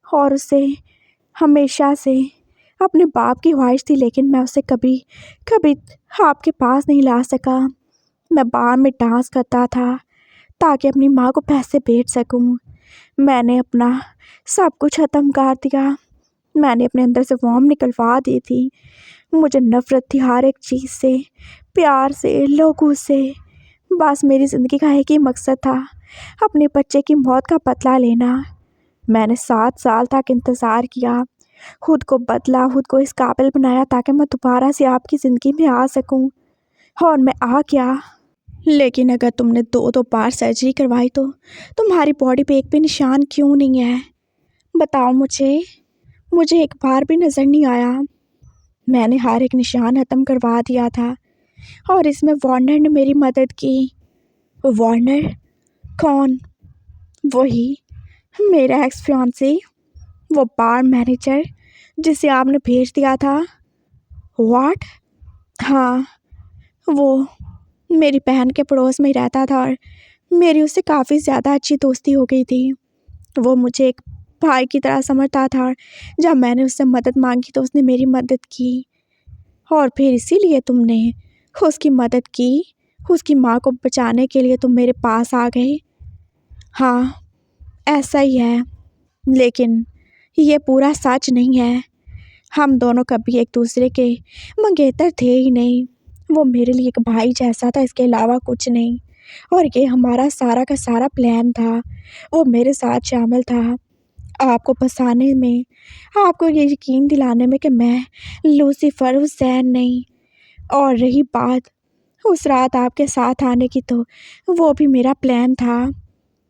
اور اسے ہمیشہ سے اپنے باپ کی خواہش تھی، لیکن میں اسے کبھی آپ کے پاس نہیں لا سکا۔ میں بار میں ڈانس کرتا تھا تاکہ اپنی ماں کو پیسے بیچ سکوں۔ میں نے اپنا سب کچھ ختم کر دیا، میں نے اپنے اندر سے وام نکلوا دی تھی۔ مجھے نفرت تھی ہر ایک چیز سے، پیار سے، لوگوں سے۔ بس میری زندگی کا ایک ہی مقصد تھا، اپنے بچے کی موت کا بدلہ لینا۔ میں نے 7 سال تک انتظار کیا، خود کو بدلا، خود کو اس قابل بنایا تاکہ میں دوبارہ سے آپ کی زندگی میں آ سکوں، اور میں آ گیا۔ لیکن اگر تم نے 2 بار سرجری کروائی تو تمہاری باڈی پہ ایک بھی نشان کیوں نہیں ہے؟ بتاؤ مجھے ایک بار بھی نظر نہیں آیا۔ میں نے ہر ایک نشان ختم کروا دیا تھا، اور اس میں وارنر نے میری مدد کی۔ وارنر؟ کون؟ وہی میرا ایکس فیانسی، وہ بار مینیجر جسے آپ نے بھیج دیا تھا۔ واٹ؟ ہاں، وہ میری بہن کے پڑوس میں ہی رہتا تھا، اور میری اس سے کافی زیادہ اچھی دوستی ہو گئی تھی۔ وہ مجھے ایک بھائی کی طرح سمجھتا تھا، اور جب میں نے اس سے مدد مانگی تو اس نے میری مدد کی، اور پھر اسی لیے تم نے اس کی مدد کی، اس کی ماں کو بچانے کے لیے تم میرے پاس آ گئے۔ ہاں، ایسا ہی ہے، لیکن یہ پورا سچ نہیں ہے۔ हम दोनों कभी एक दूसरे के मंगेतर थे ही नहीं। वो मेरे लिए एक भाई जैसा था, इसके अलावा कुछ नहीं। और ये हमारा सारा का सारा प्लान था। वो मेरे साथ शामिल था आपको फंसाने में, आपको ये यकीन दिलाने में कि मैं लूसीफर हुसैन नहीं। और रही बात उस रात आपके साथ आने की, तो वो भी मेरा प्लान था।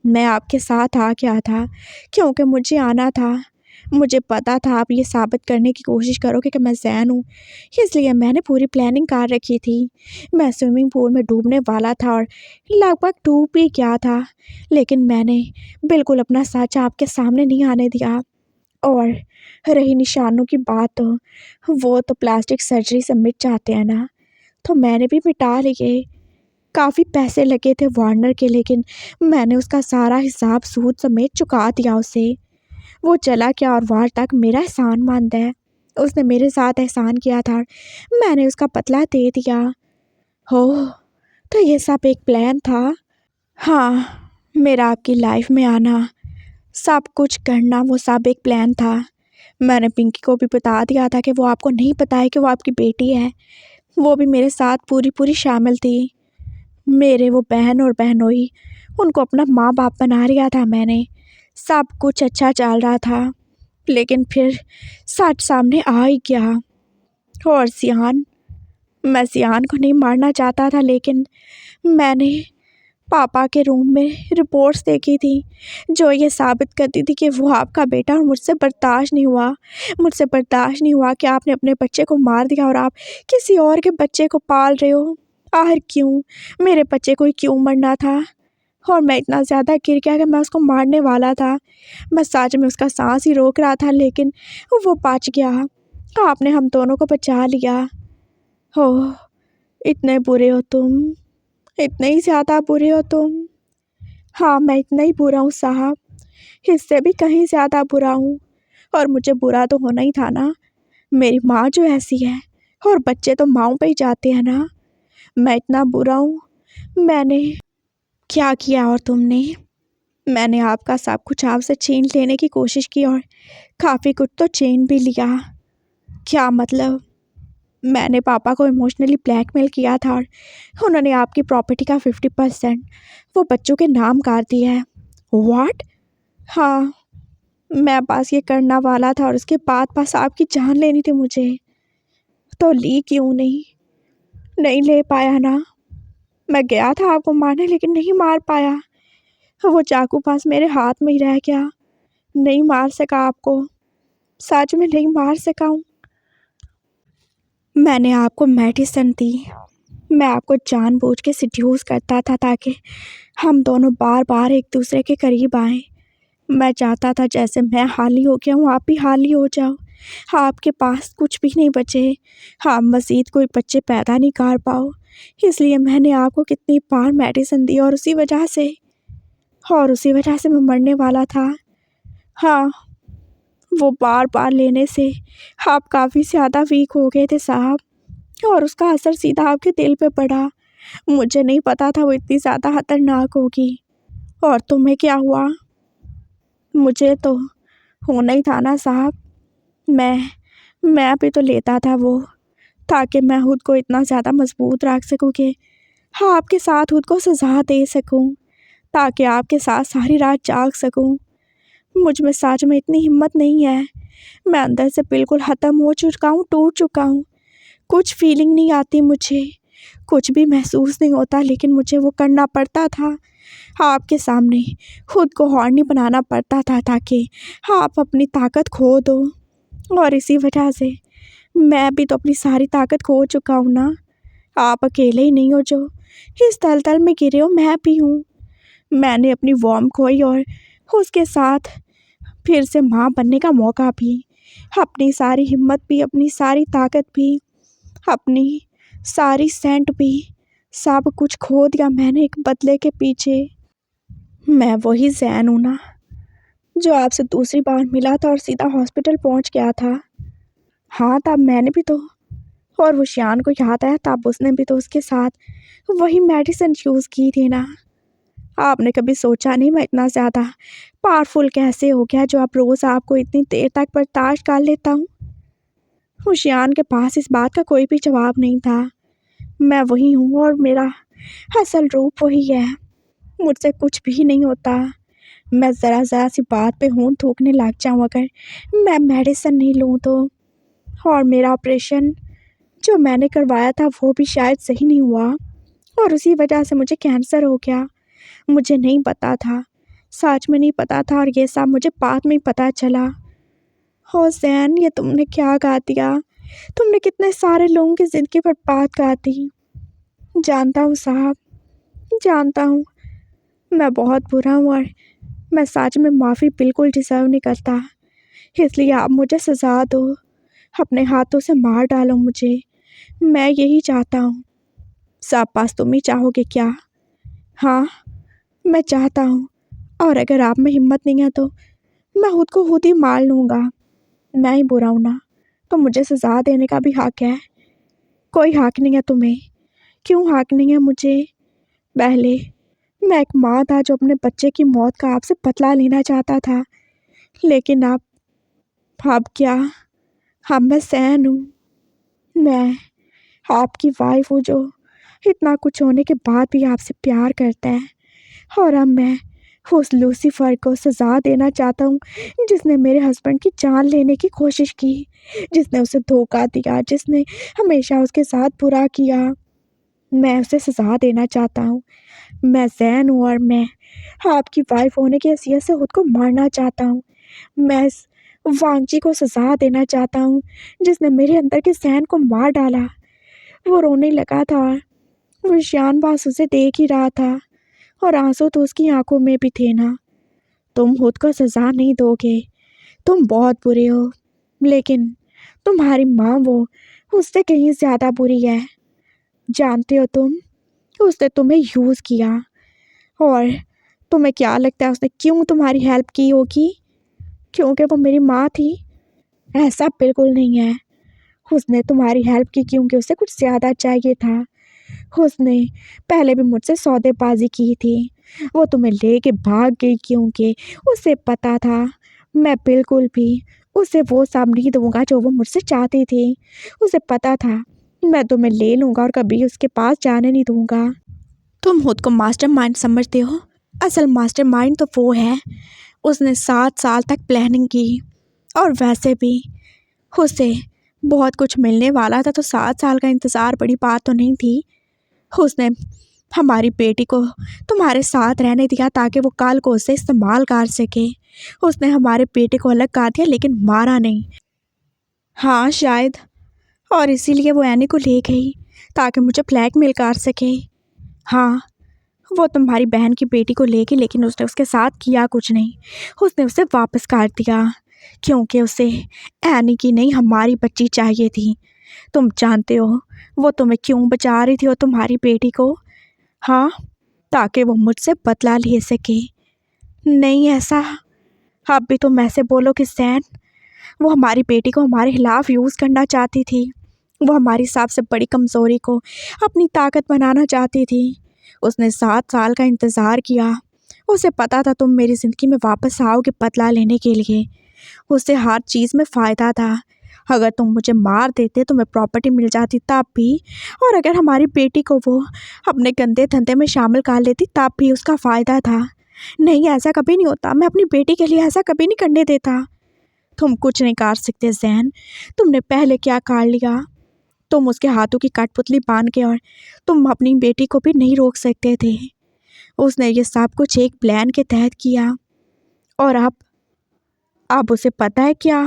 मैं आपके साथ आ गया था क्योंकि मुझे आना था। मुझे पता था आप ये साबित करने की कोशिश करोगे कि मैं ज़ैन हूँ, इसलिए मैंने पूरी प्लानिंग कर रखी थी। मैं स्विमिंग पूल में डूबने वाला था और लगभग डूब भी गया था, लेकिन मैंने बिल्कुल अपना सच आपके सामने नहीं आने दिया। और रही निशानों की बात, तो वो तो प्लास्टिक सर्जरी से मिट जाते हैं ना, तो मैंने भी मिटा लिए। काफ़ी पैसे लगे थे वार्नर के, लेकिन मैंने उसका सारा हिसाब सूद समेत चुका दिया उसे। वो चला गया और वार तक मेरा एहसानमंद है। उसने मेरे साथ एहसान किया था, मैंने उसका बदला दे दिया। हो, तो ये सब एक प्लान था। हाँ, मेरा आपकी लाइफ में आना, सब कुछ करना, वो सब एक प्लान था। मैंने पिंकी को भी बता दिया था कि वो आपको नहीं पता है कि वो आपकी बेटी है। वो भी मेरे साथ पूरी पूरी शामिल थी। मेरे वो बहन और बहनोई, उनको अपना माँ बाप बना लिया था मैंने। सब कुछ अच्छा चल रहा था, लेकिन फिर सच सामने आ ही गया। और मैं सियान को नहीं मारना चाहता था, लेकिन मैंने पापा के रूम में रिपोर्ट्स देखी थी जो ये साबित करती थी कि वो आपका बेटा, और मुझसे बर्दाश्त नहीं हुआ कि आपने अपने बच्चे को मार दिया और आप किसी और के बच्चे को पाल रहे हो। आखिर क्यों? मेरे बच्चे को ही क्यों मरना था? और मैं इतना ज़्यादा गिर गया कि मैं उसको मारने वाला था। मैं सच में उसका सांस ही रोक रहा था, लेकिन वो बच गया। आपने हम दोनों को बचा लिया। हो, इतने बुरे हो तुम, इतने ही ज़्यादा बुरे हो तुम। हाँ, मैं इतना ही बुरा हूँ साहब, इससे भी कहीं ज़्यादा बुरा हूँ। और मुझे बुरा तो होना ही था ना, मेरी माँ जो ऐसी है, और बच्चे तो माँओं पे ही जाते हैं ना। मैं इतना बुरा हूँ। मैंने क्या किया? और तुमने? मैंने आपका सब कुछ आपसे छीन लेने की कोशिश की, और काफ़ी कुछ तो छीन भी लिया। क्या मतलब? मैंने पापा को इमोशनली ब्लैकमेल किया था, और उन्होंने आपकी प्रॉपर्टी का 50% वो बच्चों के नाम कर दिया है। व्हाट? हाँ, मैं बस ये करना वाला था, और उसके बाद बस आपकी जान लेनी थी मुझे। तो ली क्यों नहीं? नहीं ले पाया ना। मैं गया था आपको मारने, लेकिन नहीं मार पाया। वो चाकू पास मेरे हाथ में ही रह गया। नहीं मार सका आपको, सच में नहीं मार सका हूँ। मैंने आपको मेडिसिन दी, मैं आपको जानबूझ के सिड्यूस करता था ताकि हम दोनों बार बार एक दूसरे के करीब आएं। मैं चाहता था जैसे मैं हाली हो गया हूँ, आप भी हाली हो जाओ। आपके पास कुछ भी नहीं बचे, आप मज़ीद कोई बच्चे पैदा नहीं कर पाओ। इसलिए मैंने आपको कितनी बार मेडिसिन दी, और उसी वजह से मैं मरने वाला था। हाँ, वो बार बार लेने से आप काफ़ी ज़्यादा वीक हो गए थे साहब, और उसका असर सीधा आपके दिल पे पड़ा। मुझे नहीं पता था वो इतनी ज़्यादा खतरनाक होगी। और तुम्हें क्या हुआ? मुझे तो होना ही था ना साहब। मैं भी तो लेता था वो, ताकि मैं खुद को इतना ज़्यादा मजबूत रख सकूँ कि हाँ, आपके साथ खुद को सज़ा दे सकूँ, ताकि आपके साथ सारी रात जाग सकूँ। मुझ में सच में इतनी हिम्मत नहीं है। मैं अंदर से बिल्कुल ख़त्म हो चुका हूँ, टूट चुका हूँ। कुछ फीलिंग नहीं आती मुझे, कुछ भी महसूस नहीं होता, लेकिन मुझे वो करना पड़ता था। आपके सामने खुद को हॉर्नी बनाना पड़ता था ताकि आप अपनी ताकत खो दो। और इसी वजह से मैं भी तो अपनी सारी ताकत खो चुका हूँ ना। आप अकेले ही नहीं हो जो इस दलदल में गिरे हो, मैं भी हूँ। मैंने अपनी वॉर्म खोई, और उसके साथ फिर से माँ बनने का मौका भी, अपनी सारी हिम्मत भी, अपनी सारी ताकत भी, अपनी सारी सेंट भी, सब कुछ खो दिया मैंने एक बदले के पीछे। मैं वही ज़ैन हूँ ना, जो आपसे दूसरी बार मिला था और सीधा हॉस्पिटल पहुँच गया था। हाँ, तब मैंने भी तो, और वो शियान को याद आया, तब उसने भी तो उसके साथ वही मेडिसिन यूज़ की थी ना। आपने कभी सोचा नहीं मैं इतना ज़्यादा पावरफुल कैसे हो गया, जो अब रोज़ आपको इतनी देर तक बर्दाश्त कर लेता हूँ। हुशियान के पास इस बात का कोई भी जवाब नहीं था। मैं वही हूँ और मेरा असल रूप वही है। मुझसे कुछ भी नहीं होता। मैं ज़रा सी बात पे होंठ थूकने लग जाऊँ अगर मैं मेडिसिन नहीं लूँ तो। और मेरा ऑपरेशन जो मैंने करवाया था वो भी शायद सही नहीं हुआ और उसी वजह से मुझे कैंसर हो गया। मुझे नहीं पता था, सच में नहीं पता था, और ये सब मुझे बाद में ही पता चला। हुसैन, ये तुमने क्या गा दिया? तुमने कितने सारे लोगों की ज़िंदगी बर्बाद कर दी। जानता हूँ साहब, जानता हूँ मैं बहुत बुरा हूँ और मैं सच में माफ़ी बिल्कुल डिज़र्व नहीं करता। इसलिए आप मुझे सज़ा दो, अपने हाथों से मार डालो मुझे। मैं यही चाहता हूँ। सब पास तुम ही चाहोगे क्या? हाँ, मैं चाहता हूँ, और अगर आप में हिम्मत नहीं है तो मैं खुद को खुद ही मार लूँगा। मैं ही बुरा हूँ ना, तो मुझे सज़ा देने का भी हक है। कोई हक नहीं है तुम्हें। क्यों हक नहीं है मुझे? पहले मैं एक माँ था जो अपने बच्चे की मौत का आपसे बदला लेना चाहता था, लेकिन अब क्या? अब मैं सहन हूँ। मैं आपकी वाइफ हूँ जो इतना कुछ होने के बाद भी आपसे प्यार करता है, और अब मैं उस लूसीफर को सज़ा देना चाहता हूँ जिसने मेरे हस्बैंड की जान लेने की कोशिश की, जिसने उसे धोखा दिया, जिसने हमेशा उसके साथ बुरा किया। मैं उसे सज़ा देना चाहता हूँ। मैं ज़ैन हूँ और मैं आपकी वाइफ होने की हैसियत से खुद को मारना चाहता हूँ। मैं इस वांगची को सज़ा देना चाहता हूँ जिसने मेरे अंदर के ज़ैन को मार डाला। वो रोने लगा था और वो शान बास उसे देख ही रहा था, और आंसू तो उसकी आंखों में भी थे ना। तुम खुद को सज़ा नहीं दोगे, तुम बहुत बुरे हो, लेकिन तुम्हारी माँ वो उससे कहीं ज़्यादा बुरी है। जानते हो तुम, उसने तुम्हें यूज़ किया, और तुम्हें क्या लगता है उसने क्यों तुम्हारी हेल्प की होगी? क्योंकि वो मेरी माँ थी? ऐसा बिल्कुल नहीं है। उसने तुम्हारी हेल्प की क्योंकि उसे कुछ ज़्यादा चाहिए था। उसने पहले भी मुझसे सौदेबाजी की थी। वो तुम्हें लेके भाग गई क्योंकि उसे पता था मैं बिल्कुल भी उसे वो सब नहीं दूंगा जो वो मुझसे चाहती थी। उसे पता था मैं तुम्हें ले लूँगा और कभी उसके पास जाने नहीं दूंगा। तुम खुद को मास्टरमाइंड समझते हो, असल मास्टरमाइंड तो वो है। उसने 7 साल तक प्लानिंग की, और वैसे भी उसे बहुत कुछ मिलने वाला था, तो 7 साल का इंतज़ार बड़ी बात तो नहीं थी। उसने हमारी बेटी को तुम्हारे साथ रहने दिया ताकि वो कल को उसे इस्तेमाल कर सके। उसने हमारे बेटे को अलग कर दिया लेकिन मारा नहीं। हाँ शायद, और इसीलिए वो एनी को ले गई ताकि मुझे ब्लैकमेल कर सके। हाँ, वो तुम्हारी बहन की बेटी को ले गई लेकिन उसने उसके साथ किया कुछ नहीं। उसने उसे वापस कर दिया क्योंकि उसे एनी की नहीं हमारी बच्ची चाहिए थी। तुम जानते हो वो तुम्हें क्यों बचा रही थी और तुम्हारी बेटी को? हाँ, ताकि वो मुझसे बदला ले सके। नहीं ऐसा, अब भी तुम ऐसे बोलो कि ज़ैन वो हमारी बेटी को हमारे खिलाफ यूज़ करना चाहती थी। वो हमारी सबसे बड़ी कमज़ोरी को अपनी ताकत बनाना चाहती थी। उसने 7 साल का इंतज़ार किया। उसे पता था तुम मेरी ज़िंदगी में वापस आओगे बदला लेने के लिए। उसे हर चीज़ में फ़ायदा था। अगर तुम मुझे मार देते तुम्हें प्रॉपर्टी मिल जाती तब भी, और अगर हमारी बेटी को वो अपने गंदे धंधे में शामिल कर लेती तब भी उसका फ़ायदा था। नहीं, ऐसा कभी नहीं होता। मैं अपनी बेटी के लिए ऐसा कभी नहीं करने देता। तुम कुछ नहीं कर सकते ज़ैन। तुमने पहले क्या कर लिया? तुम उसके हाथों की कठपुतली बांध के, और तुम अपनी बेटी को भी नहीं रोक सकते थे। उसने ये सब कुछ एक प्लान के तहत किया, और अब उसे पता है क्या?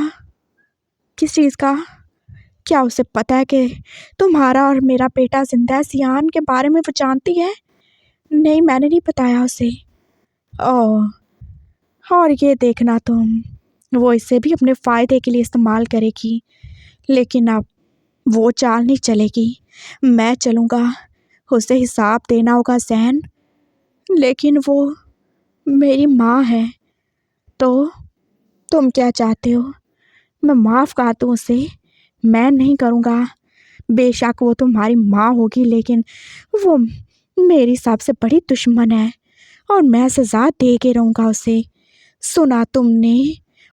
किस चीज़ का? क्या उसे पता है कि तुम्हारा और मेरा बेटा जिंदा है? सियान के बारे में वो जानती है? नहीं, मैंने नहीं बताया उसे। ओह, और ये देखना तुम, वो इसे भी अपने फ़ायदे के लिए इस्तेमाल करेगी, लेकिन अब वो चाल नहीं चलेगी। मैं चलूँगा, उसे हिसाब देना होगा ज़ैन। लेकिन वो मेरी माँ है, तो तुम क्या चाहते हो? मैं माफ़ कर दूँ उसे? मैं नहीं करूँगा। बेशक वो तुम्हारी माँ होगी, लेकिन वो मेरी सबसे बड़ी दुश्मन है, और मैं सज़ा दे के रहूँगा उसे। सुना तुमने?